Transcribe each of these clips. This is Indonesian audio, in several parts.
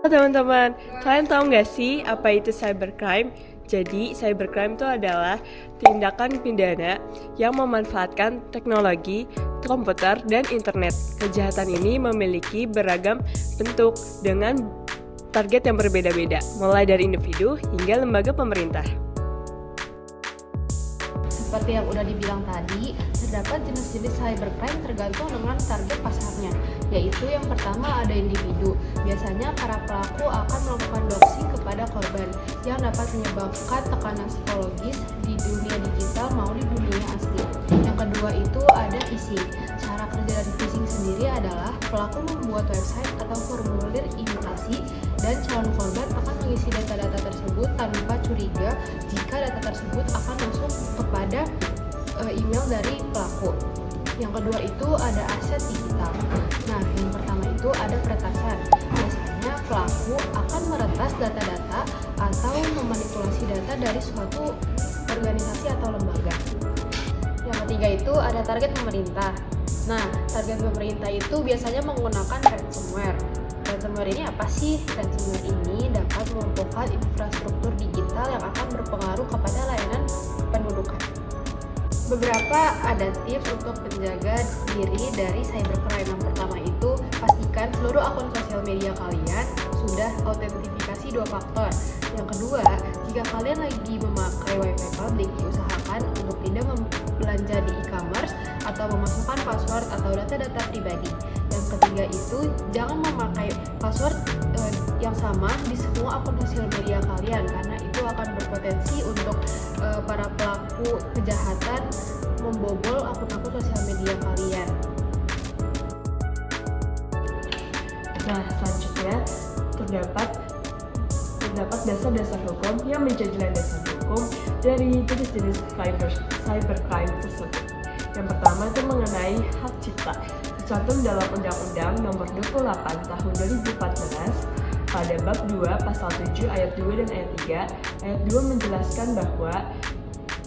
Halo teman-teman, kalian tahu nggak sih apa itu cybercrime? Jadi, cybercrime itu adalah tindakan pidana yang memanfaatkan teknologi, komputer, dan internet. Kejahatan ini memiliki beragam bentuk dengan target yang berbeda-beda, mulai dari individu hingga lembaga pemerintah. Seperti yang udah dibilang tadi, terdapat jenis-jenis cybercrime tergantung dengan target pasarnya, yaitu yang pertama ada individu. Biasanya para pelaku akan melakukan doxing kepada korban yang dapat menyebabkan tekanan psikologis di dunia digital maupun di dunia asli. Yang kedua itu ada phishing. Cara kerja dari phishing sendiri adalah pelaku membuat website atau formulir imitasi dan calon korban akan mengisi data-data tersebut tanpa curiga jika data tersebut akan masuk kepada email dari pelaku. Yang kedua itu ada aset digital. Nah, yang pertama itu ada peretasan. Biasanya pelaku akan meretas data-data atau memanipulasi data dari suatu organisasi atau lembaga. Yang ketiga itu ada target pemerintah. Nah, target pemerintah itu biasanya menggunakan ransomware. Ransomware ini apa sih? Ransomware ini dapat melumpuhkan infrastruktur digital yang akan berpengaruh kepada layanan pendudukan. Beberapa ada tips untuk menjaga diri dari cybercrime. Yang pertama itu pastikan seluruh akun sosial media kalian sudah autentifikasi 2 faktor. Yang kedua, jika kalian lagi memakai wifi public, diusahakan untuk tidak belanja di e-commerce atau memasukkan password atau data-data pribadi. Yang ketiga itu jangan memakai password yang sama di semua akun sosial media kalian, karena itu akan berpotensi untuk para pelaku kejahatan membobol akun-akun sosial media kalian. Nah, selanjutnya terdapat dasar-dasar hukum yang menjadi landasan hukum dari jenis-jenis cybercrime tersebut. Yang pertama itu mengenai hak cipta, tercantum dalam Undang-Undang Nomor 28 Tahun 2014 pada bab 2 pasal 7 ayat 2 dan ayat 3. Ayat 2 menjelaskan bahwa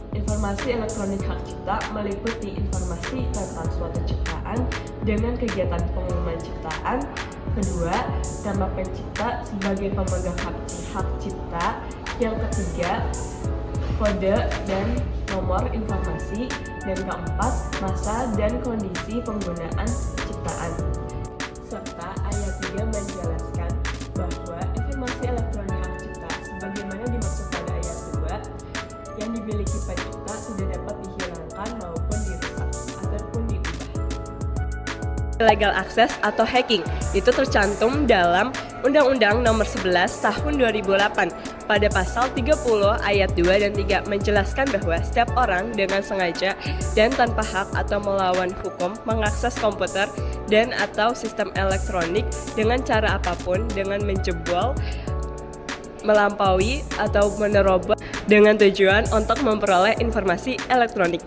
informasi elektronik hak cipta meliputi informasi tentang suatu ciptaan dengan kegiatan pengumuman ciptaan. Kedua, nama pencipta sebagai pemegang hak cipta. Yang ketiga, kode dan nomor informasi. Dan keempat, masa dan kondisi penggunaan ciptaan. Serta ayat 3 menjelaskan bahwa informasi elektronik hak cipta sebagaimana dimaksud pada ayat 2 yang dimiliki pencipta tidak dapat dihilangkan maupun dirusak ataupun diubah. Illegal access atau hacking itu tercantum dalam Undang-Undang Nomor 11 Tahun 2008 pada pasal 30 ayat 2 dan 3 menjelaskan bahwa setiap orang dengan sengaja dan tanpa hak atau melawan hukum mengakses komputer dan atau sistem elektronik dengan cara apapun dengan menjebol, melampaui atau menerobos dengan tujuan untuk memperoleh informasi elektronik.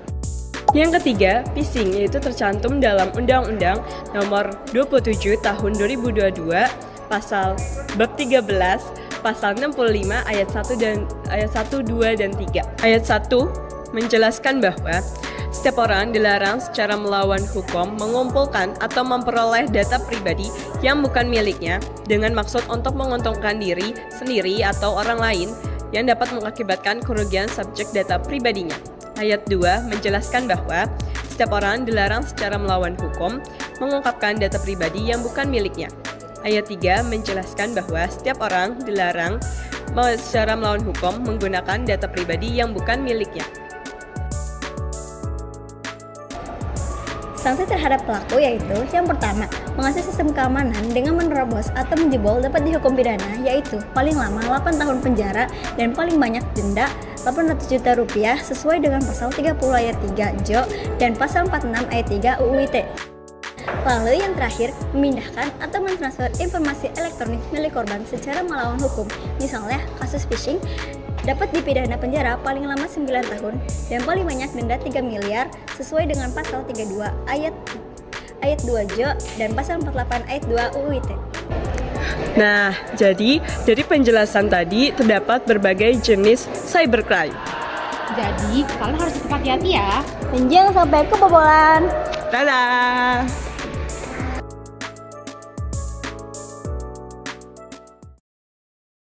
Yang ketiga, phishing, yaitu tercantum dalam Undang-Undang Nomor 27 Tahun 2022 pasal bab 13 pasal 65 ayat 1 dan ayat 1, 2 dan 3. Ayat 1 menjelaskan bahwa setiap orang dilarang secara melawan hukum mengumpulkan atau memperoleh data pribadi yang bukan miliknya dengan maksud untuk menguntungkan diri sendiri atau orang lain yang dapat mengakibatkan kerugian subjek data pribadinya. Ayat 2 menjelaskan bahwa setiap orang dilarang secara melawan hukum mengungkapkan data pribadi yang bukan miliknya. Ayat 3 menjelaskan bahwa setiap orang dilarang secara melawan hukum menggunakan data pribadi yang bukan miliknya. Sanksi terhadap pelaku yaitu yang pertama, mengasih sistem keamanan dengan menerobos atau menjebol dapat dihukum pidana, yaitu paling lama 8 tahun penjara dan paling banyak denda 800 juta rupiah sesuai dengan pasal 30 ayat 3 JO dan pasal 46 ayat 3 UU ITE. Lalu yang terakhir, memindahkan atau mentransfer informasi elektronik milik korban secara melawan hukum. Misalnya kasus phishing dapat dipidana penjara paling lama 9 tahun dan paling banyak denda 3 miliar sesuai dengan pasal 32 ayat 2 JO dan pasal 48 ayat 2 UU ITE. Nah, jadi dari penjelasan tadi terdapat berbagai jenis cybercrime. Jadi, kalian harus tetap hati-hati ya. Dan jangan sampai kebobolan. Dadah!